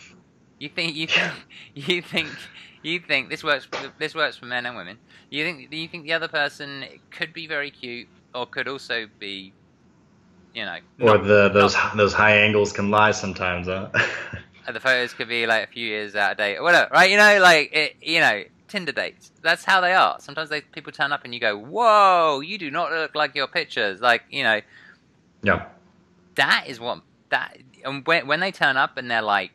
You think this works for men and women. You think the other person could be very cute, or could also be, you know, or those high angles can lie sometimes, huh? The photos could be like a few years out of date or whatever, right? You know, like Tinder dates. That's how they are. Sometimes people turn up and you go, "Whoa, you do not look like your pictures." Like, you know, yeah. That is what that. And when they turn up and they're like,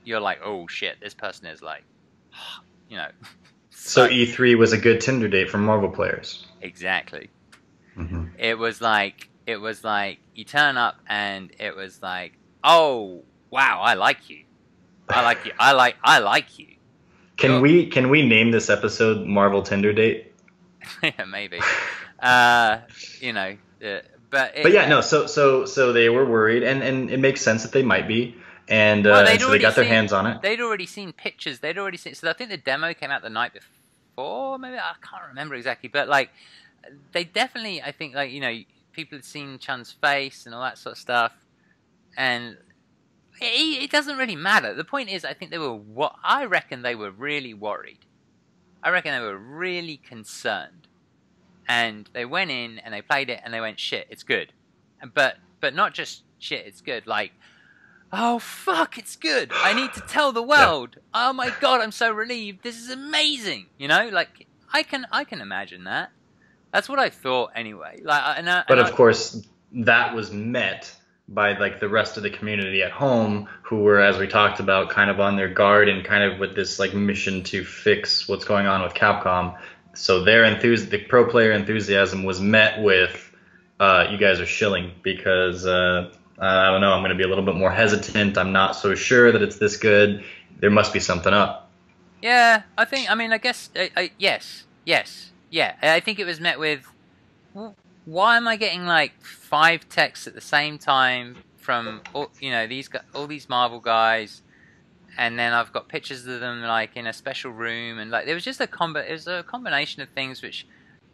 you're like, oh shit, this person is like, you know. So E3 was a good Tinder date for Marvel players. Exactly. Mm-hmm. It was like you turn up and it was like, oh wow, I like you. I like you. Can we name this episode Marvel Tinder Date? Yeah, maybe. You know, but yeah, no. So they were worried, and it makes sense that they might be, and well, so they got their hands on it. They'd already seen pictures. They'd already seen. So I think the demo came out the night before. Maybe I can't remember exactly, but like they definitely, I think, like, you know, people had seen Chun's face and all that sort of stuff, and it doesn't really matter. The point is, I think I reckon they were really worried. I reckon they were really concerned. And they went in and they played it and they went, shit, it's good. But not just shit, it's good. Like, oh fuck, it's good. I need to tell the world. Yeah. Oh my god, I'm so relieved. This is amazing. You know, like I can imagine that. That's what I thought anyway. Like, but of course, that was met by like the rest of the community at home, who were, as we talked about, kind of on their guard and kind of with this like mission to fix what's going on with Capcom. So the pro player enthusiasm was met with, you guys are shilling because I don't know, I'm going to be a little bit more hesitant. I'm not so sure that it's this good. There must be something up. Yeah, I guess, yes, yeah. I think it was met with, why am I getting like 5 texts at the same time from all these Marvel guys? And then I've got pictures of them like in a special room, and like there was just it was a combination of things which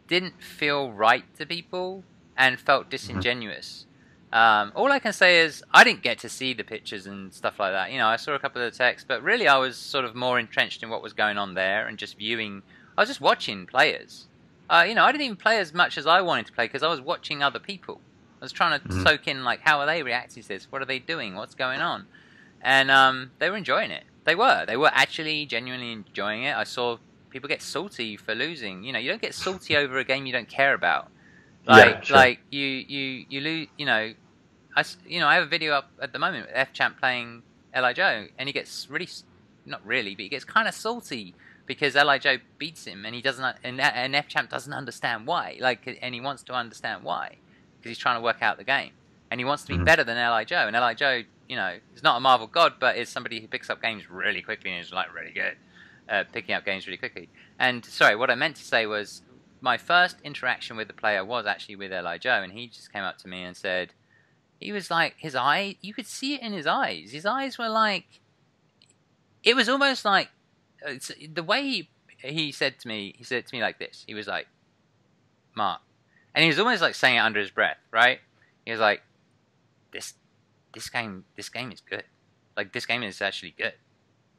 didn't feel right to people and felt disingenuous. All I can say is I didn't get to see the pictures and stuff like that. You know, I saw a couple of the texts, but really I was sort of more entrenched in what was going on there and just viewing. I was just watching players. You know, I didn't even play as much as I wanted to play because I was watching other people. I was trying to soak in, like, how are they reacting to this? What are they doing? What's going on? And they were enjoying it. They were actually genuinely enjoying it. I saw people get salty for losing. You know, you don't get salty over a game you don't care about. Like, yeah, sure. like you lose. You know, I have a video up at the moment with F-Champ playing Li Joe, and he gets really, not really, but he gets kind of salty because Li Joe beats him, and he doesn't, and F-Champ doesn't understand why. Like, and he wants to understand why because he's trying to work out the game, and he wants to be better than Li Joe, and Li Joe, you know, is not a Marvel god, but is somebody who picks up games really quickly and is like really good at picking up games really quickly. And sorry, what I meant to say was my first interaction with the player was actually with Li Joe, and he just came up to me and said, he was like, his eye, you could see it in his eyes. His eyes were like, it was almost like, the way he said to me like this. He was like, Mark, and he was almost like saying it under his breath, right? He was like, this game is good. Like, this game is actually good.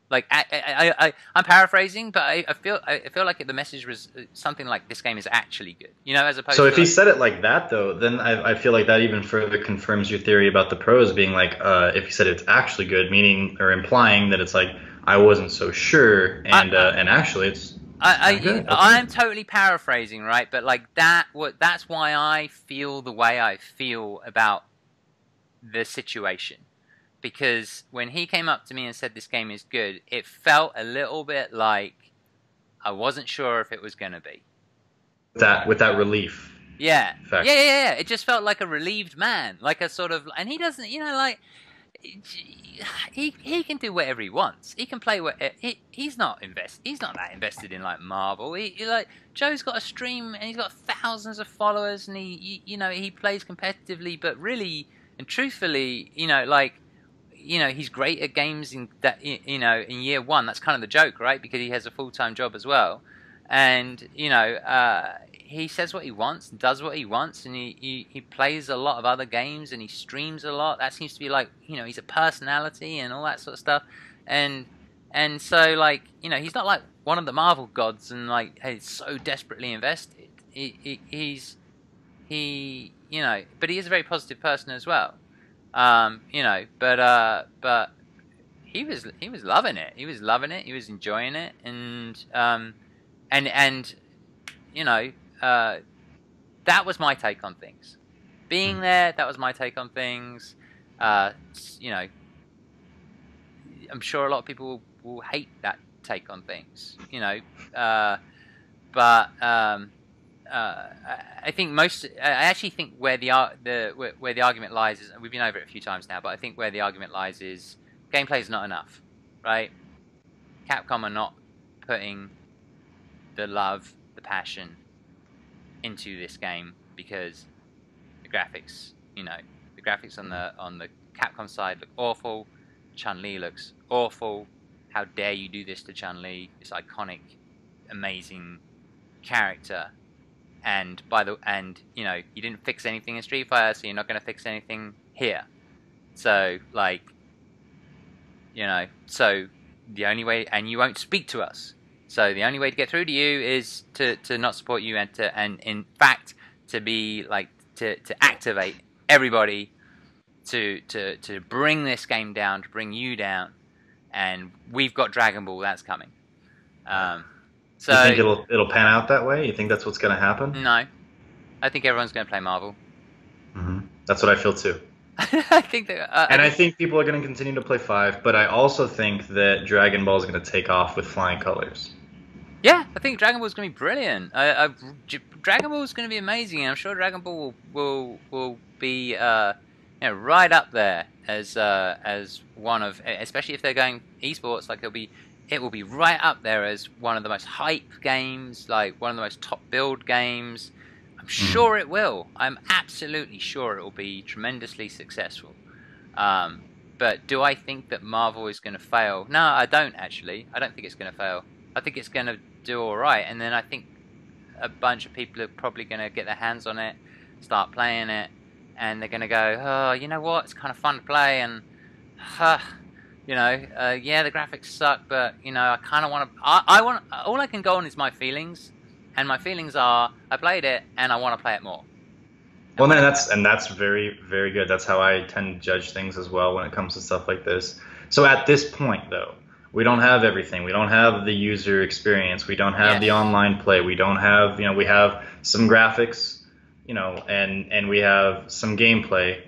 Like, I'm paraphrasing, but I feel like the message was something like, this game is actually good. You know, as opposed to... So if he said it like that, though, then I feel like that even further confirms your theory about the pros being like, if he said it's actually good, meaning or implying that it's like, I wasn't so sure, and actually it's... I'm totally paraphrasing, right? But like that's why I feel the way I feel about the situation, because when he came up to me and said this game is good, it felt a little bit like I wasn't sure if it was going to be. With that relief. Yeah. Yeah. It just felt like a relieved man, like a sort of, and he doesn't, you know, like he can do whatever he wants. He can play he's not that invested in like Marvel. He like Joe's got a stream and he's got thousands of followers, and he plays competitively, but really and truthfully, you know, like, you know, he's great at games in that, you know, in year one. That's kind of the joke, right? Because he has a full-time job as well, and you know, he says what he wants, does what he wants, and he plays a lot of other games, and he streams a lot. That seems to be like, you know, he's a personality and all that sort of stuff, and so, like, you know, he's not like one of the Marvel gods and like, hey, so desperately invested. He's you know, but he is a very positive person as well. You know, but he was loving it. He was loving it. He was enjoying it, and you know, that was my take on things. Being there, that was my take on things. You know, I'm sure a lot of people will hate that take on things. You know, but I think I actually think where the argument lies is, and we've been over it a few times now, but I think where the argument lies is gameplay is not enough, right? Capcom are not putting the love, the passion into this game, because the graphics, you know, the graphics on the Capcom side look awful. Chun-Li looks awful. How dare you do this to Chun-Li, this iconic, amazing character? And you know, you didn't fix anything in Street Fighter, so you're not going to fix anything here. So, like, you know, so the only way, and you won't speak to us. So the only way to get through to you is to not support you, and in fact to be like to activate everybody to bring this game down, to bring you down. And we've got Dragon Ball, that's coming. So you think it'll pan out that way? You think that's what's going to happen? No, I think everyone's going to play Marvel. Mm-hmm. That's what I feel too. I think that, and I think people are going to continue to play 5, but I also think that Dragon Ball is going to take off with flying colors. Yeah, I think Dragon Ball is going to be brilliant. Dragon Ball is going to be amazing. I'm sure Dragon Ball will be you know, right up there as one of, especially if they're going esports, like it will be right up there as one of the most hype games, like one of the most top build games. I'm sure it will. I'm absolutely sure it will be tremendously successful. But do I think that Marvel is going to fail? No, I don't actually. I don't think it's going to fail. I think it's going to do all right, and then I think a bunch of people are probably going to get their hands on it, start playing it, and they're going to go, oh, you know what? It's kind of fun to play, and you know, yeah, the graphics suck, but you know, I kind of want to. I want. All I can go on is my feelings, and my feelings are, I played it, and I want to play it more. Well, man, that's very, very good. That's how I tend to judge things as well when it comes to stuff like this. So at this point, though, we don't have everything. We don't have the user experience. We don't have the online play. We don't have, you know, we have some graphics, you know, and we have some gameplay.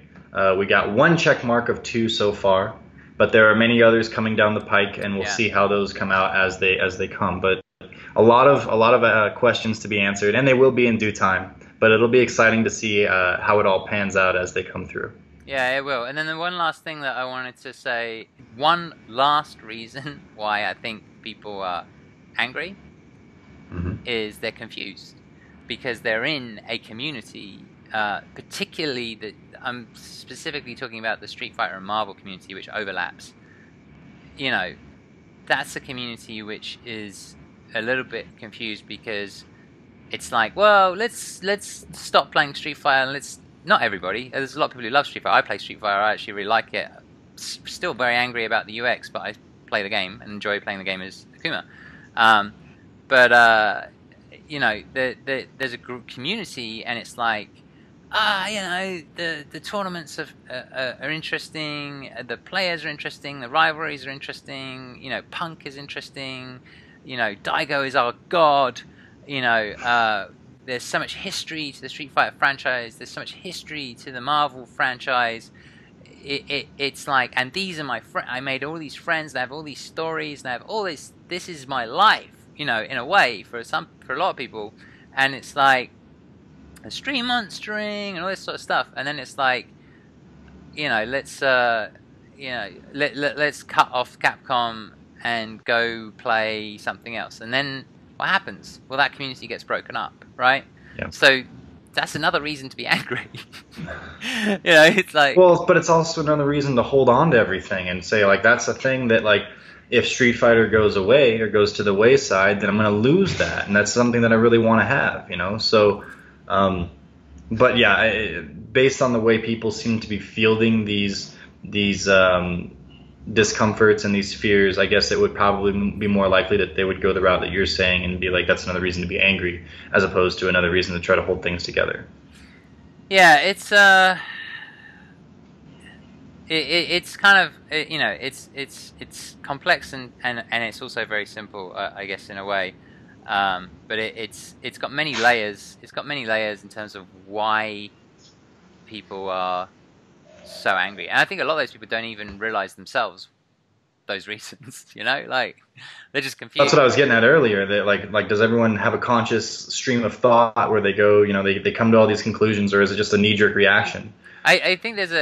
We got one check mark of 2 so far, but there are many others coming down the pike, and we'll see how those come out as they come. But a lot of questions to be answered, and they will be in due time. But it'll be exciting to see how it all pans out as they come through. Yeah, it will. And then the one last thing that I wanted to say, one last reason why I think people are angry is they're confused. Because they're in a community, particularly I'm specifically talking about the Street Fighter and Marvel community, which overlaps. You know, that's a community which is a little bit confused, because it's like, well, let's stop playing Street Fighter, and let's, not everybody, there's a lot of people who love Street Fighter. I play Street Fighter, I actually really like it. Still very angry about the UX, but I play the game and enjoy playing the game as Akuma. You know, there's a group community, and it's like, you know, the tournaments are interesting, the players are interesting, the rivalries are interesting, you know, Punk is interesting, you know, Daigo is our god, you know, there's so much history to the Street Fighter franchise, there's so much history to the Marvel franchise. It's like, and these are my friends, I made all these friends, they have all these stories, they have all this is my life, you know, in a way, for a lot of people. And it's like a stream monstering and all this sort of stuff, and then it's like, you know, let's you know, let's cut off Capcom and go play something else. And then what happens? Well, that community gets broken up, right? Yeah. So that's another reason to be angry. You know, it's like, well, but it's also another reason to hold on to everything and say, like, that's the thing that, like, if Street Fighter goes away or goes to the wayside, then I'm going to lose that, and that's something that I really want to have, you know. So, but yeah, based on the way people seem to be fielding these discomforts and these fears, I guess it would probably be more likely that they would go the route that you're saying and be like, that's another reason to be angry, as opposed to another reason to try to hold things together. Yeah, it's kind of, you know, it's complex and it's also very simple, I guess, in a way. But it's got many layers. It's got many layers in terms of why people are so angry, and I think a lot of those people don't even realize themselves those reasons. You know, like, they're just confused. That's what I was getting at earlier. That like does everyone have a conscious stream of thought where they go, you know, they come to all these conclusions, or is it just a knee-jerk reaction? I think there's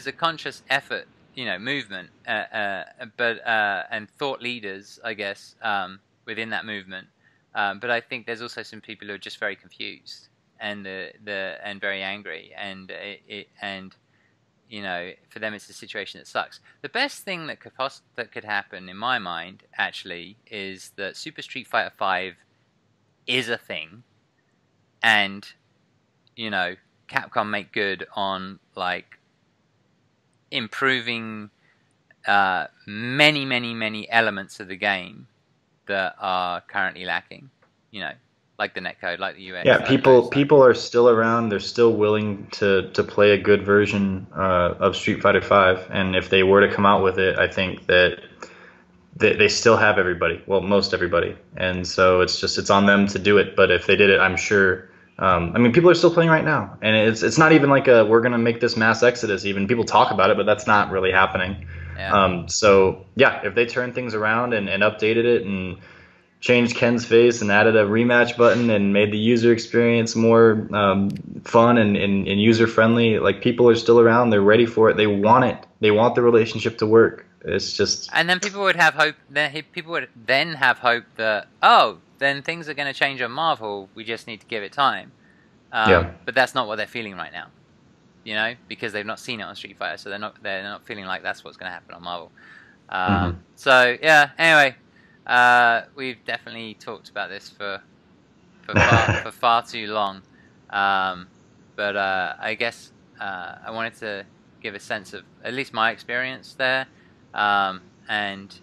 a conscious effort, you know, movement, and thought leaders, I guess, within that movement. But I think there's also some people who are just very confused and and very angry, and you know, for them it's a situation that sucks. The best thing that could happen in my mind actually is that Super Street Fighter V is a thing, and you know, Capcom make good on like improving many elements of the game that are currently lacking. You know, like the netcode, like the UX. Yeah, people are still around. They're still willing to play a good version of Street Fighter V, and if they were to come out with it, I think that they still have everybody. Well, most everybody, and so it's on them to do it. But if they did it, I'm sure. I mean, people are still playing right now, and it's not even like we're gonna make this mass exodus. Even people talk about it, but that's not really happening. Yeah. So yeah, if they turn things around and updated it and changed Ken's face and added a rematch button and made the user experience more fun and user friendly, like people are still around. They're ready for it. They want it. They want the relationship to work. It's just. And then people would have hope. People would then have hope that then things are going to change on Marvel. We just need to give it time. Yeah. But that's not what they're feeling right now. You know, because they've not seen it on Street Fighter, so they're not feeling like that's what's going to happen on Marvel. So yeah. Anyway, we've definitely talked about this for far too long. But I guess I wanted to give a sense of at least my experience there, and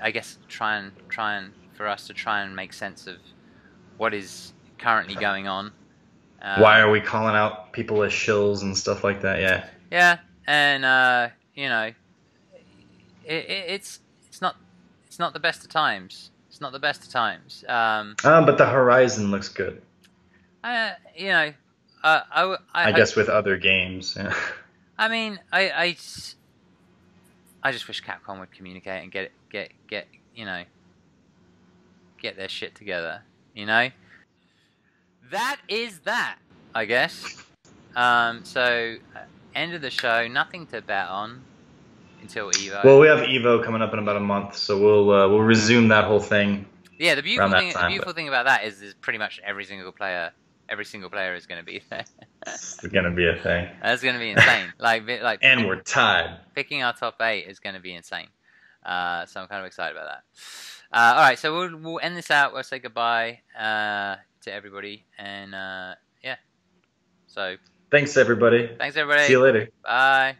I guess try and for us to try and make sense of what is currently going on. Why are we calling out people as shills and stuff like that? Yeah. Yeah, and you know, it's not the best of times. It's not the best of times. But the horizon looks good. You know, I guess with other games. Yeah. I mean, I just wish Capcom would communicate and get you know, get their shit together. You know, that is that, I guess. So end of the show. Nothing to bet on until Evo. Well, we have Evo coming up in about a month, so we'll resume that whole thing. Yeah, the beautiful thing about that is pretty much every single player is going to be there. It's going to be a thing. That's going to be insane. like and we're tied. Picking our top 8 is going to be insane. So I'm kind of excited about that. All right, so we'll end this out. We'll say goodbye to everybody, and yeah. So thanks everybody. Thanks everybody. See you later. Bye.